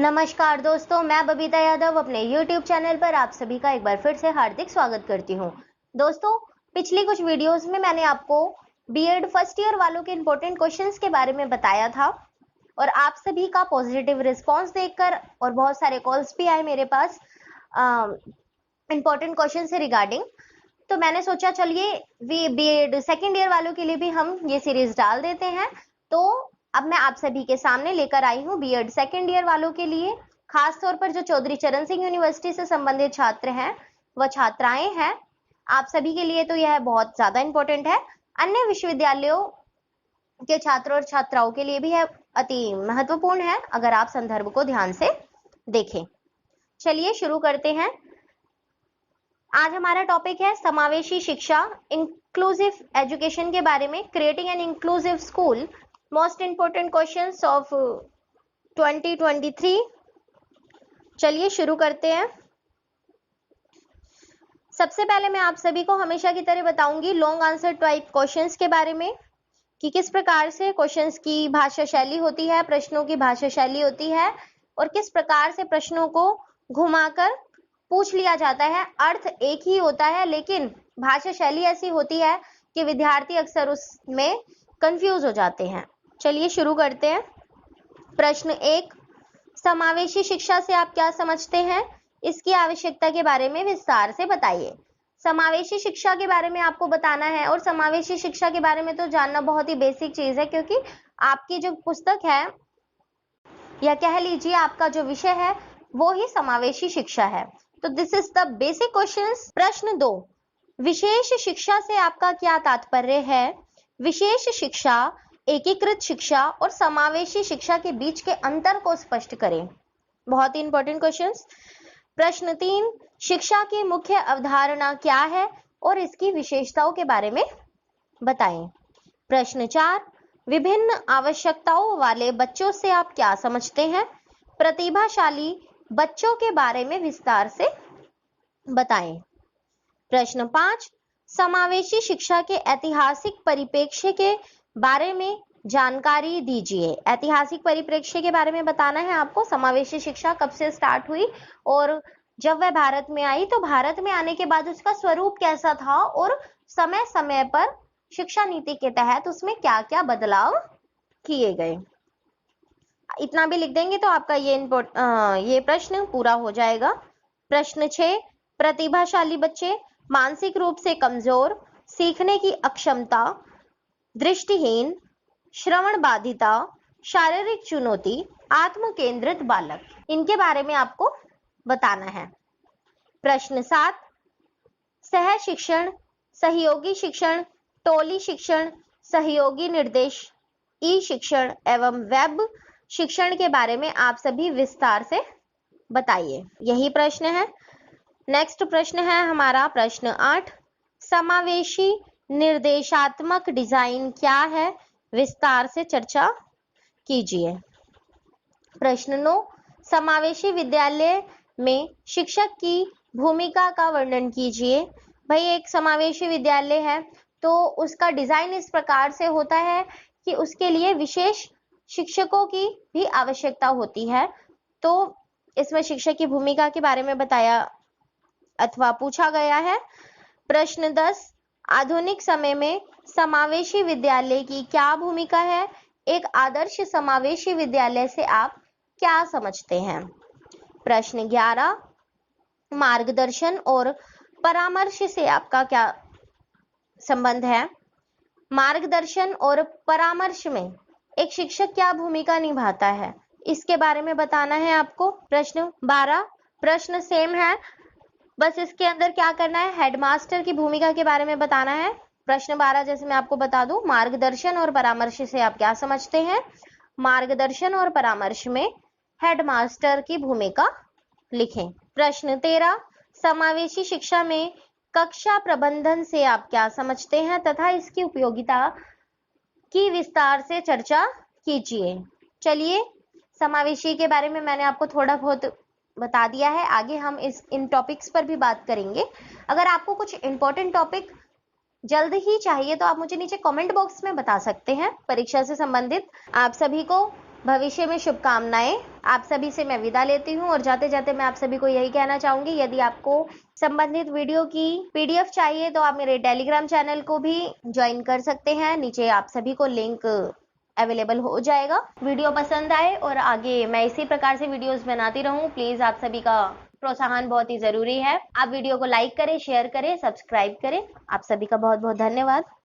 नमस्कार दोस्तों, मैं बबीता यादव अपने YouTube चैनल पर आप सभी का एक बार फिर से हार्दिक स्वागत करती हूं। दोस्तों, पिछली कुछ वीडियोस में मैंने आपको बीएड फर्स्ट ईयर वालों के इंपॉर्टेंट क्वेश्चंस के बारे में बताया था और आप सभी का पॉजिटिव रिस्पांस देखकर और बहुत सारे कॉल्स भी आए मेरे पास इंपॉर्टेंट क्वेश्चन से रिगार्डिंग। तो मैंने सोचा चलिए बीएड सेकेंड ईयर वालों के लिए भी हम ये सीरीज डाल देते हैं। तो अब मैं आप सभी के सामने लेकर आई हूँ बीएड सेकेंड ईयर वालों के लिए, खास तौर पर जो चौधरी चरण सिंह यूनिवर्सिटी से संबंधित छात्र हैं व छात्राएं हैं, आप सभी के लिए तो यह बहुत ज्यादा इंपॉर्टेंट है। अन्य विश्वविद्यालयों के छात्रों और छात्राओं के लिए भी है, अति महत्वपूर्ण है अगर आप संदर्भ को ध्यान से देखें। चलिए शुरू करते हैं। आज हमारा टॉपिक है समावेशी शिक्षा, इंक्लूसिव एजुकेशन के बारे में, creating an inclusive school, most important questions of 2023। चलिए शुरू करते हैं। सबसे पहले मैं आप सभी को हमेशा की तरह बताऊंगी लॉन्ग आंसर टाइप क्वेश्चंस के बारे में कि किस प्रकार से क्वेश्चंस की भाषा शैली होती है, प्रश्नों की भाषा शैली होती है और किस प्रकार से प्रश्नों को घुमाकर पूछ लिया जाता है। अर्थ एक ही होता है लेकिन भाषा शैली ऐसी होती है कि विद्यार्थी अक्सर उसमें कंफ्यूज हो जाते हैं। चलिए शुरू करते हैं। प्रश्न 1, समावेशी शिक्षा से आप क्या समझते हैं? इसकी आवश्यकता के बारे में विस्तार से बताइए। समावेशी शिक्षा के बारे में आपको बताना है और समावेशी शिक्षा के बारे में तो जानना बहुत ही बेसिक चीज है, क्योंकि आपकी जो पुस्तक है या कह लीजिए आपका जो विषय है वो ही समावेशी शिक्षा है। तो this is the basic questions. प्रश्न 2, विशेष शिक्षा से आपका क्या तात्पर्य है? विशेष शिक्षा, एकीकृत शिक्षा और समावेशी शिक्षा के बीच के अंतर को स्पष्ट करें। बहुत ही इंपॉर्टेंट क्वेश्चंस। प्रश्न 3, शिक्षा की मुख्य अवधारणा क्या है और इसकी विशेषताओं के बारे में बताएं। प्रश्न 4, विभिन्न आवश्यकताओं वाले बच्चों से आप क्या समझते हैं? प्रतिभाशाली बच्चों के बारे में विस्तार से बताएं। प्रश्न 5, समावेशी शिक्षा के ऐतिहासिक परिप्रेक्ष्य के बारे में जानकारी दीजिए। ऐतिहासिक परिप्रेक्ष्य के बारे में बताना है आपको। समावेशी शिक्षा कब से स्टार्ट हुई और जब वह भारत में आई तो भारत में आने के बाद उसका स्वरूप कैसा था और समय समय पर शिक्षा नीति के तहत उसमें क्या क्या बदलाव किए गए। इतना भी लिख देंगे तो आपका ये प्रश्न पूरा हो जाएगा। प्रश्न 6, प्रतिभाशाली बच्चे, मानसिक रूप से कमजोर, सीखने की अक्षमता, दृष्टिहीन, श्रवण बाधिता, शारीरिक चुनौती, आत्म केंद्रित बालक, इनके बारे में आपको बताना है। प्रश्न 7, सह शिक्षण, सहयोगी शिक्षण, टोली शिक्षण, सहयोगी निर्देश, ई शिक्षण एवं वेब शिक्षण के बारे में आप सभी विस्तार से बताइए। यही प्रश्न है। नेक्स्ट प्रश्न है हमारा प्रश्न 8, समावेशी निर्देशात्मक डिजाइन क्या है? विस्तार से चर्चा कीजिए। प्रश्न 9, समावेशी विद्यालय में शिक्षक की भूमिका का वर्णन कीजिए। भाई एक समावेशी विद्यालय है तो उसका डिजाइन इस प्रकार से होता है कि उसके लिए विशेष शिक्षकों की भी आवश्यकता होती है। तो इसमें शिक्षक की भूमिका के बारे में बताया अथवा पूछा गया है। प्रश्न 10, आधुनिक समय में समावेशी विद्यालय की क्या भूमिका है? एक आदर्श समावेशी विद्यालय से आप क्या समझते हैं? प्रश्न 11, मार्गदर्शन और परामर्श से आपका क्या संबंध है? मार्गदर्शन और परामर्श में एक शिक्षक क्या भूमिका निभाता है, इसके बारे में बताना है आपको। प्रश्न 12, प्रश्न सेम है, बस इसके अंदर क्या करना है, हेडमास्टर की भूमिका के बारे में बताना है। प्रश्न 12 जैसे मैं आपको बता दूं, मार्गदर्शन और परामर्श से आप क्या समझते हैं? मार्गदर्शन और परामर्श में हेडमास्टर की भूमिका लिखें। प्रश्न 13, समावेशी शिक्षा में कक्षा प्रबंधन से आप क्या समझते हैं तथा इसकी उपयोगिता की विस्तार से चर्चा कीजिए। चलिए, समावेशी के बारे में मैंने आपको थोड़ा बहुत बता दिया है, आगे हम इन टॉपिक्स पर भी बात करेंगे। अगर आपको कुछ इंपॉर्टेंट टॉपिक जल्द ही चाहिए तो आप मुझे नीचे कमेंट बॉक्स में बता सकते हैं परीक्षा से संबंधित। आप सभी को भविष्य में शुभकामनाएं। आप सभी से मैं विदा लेती हूं और जाते जाते मैं आप सभी को यही कहना चाहूंगी, यदि आपको संबंधित वीडियो की पीडीएफ चाहिए तो आप मेरे टेलीग्राम चैनल को भी ज्वाइन कर सकते हैं। नीचे आप सभी को लिंक अवेलेबल हो जाएगा। वीडियो पसंद आए और आगे मैं इसी प्रकार से वीडियोस बनाती रहूं, प्लीज आप सभी का प्रोत्साहन बहुत ही जरूरी है। आप वीडियो को लाइक करें, शेयर करें, सब्सक्राइब करें। आप सभी का बहुत बहुत धन्यवाद।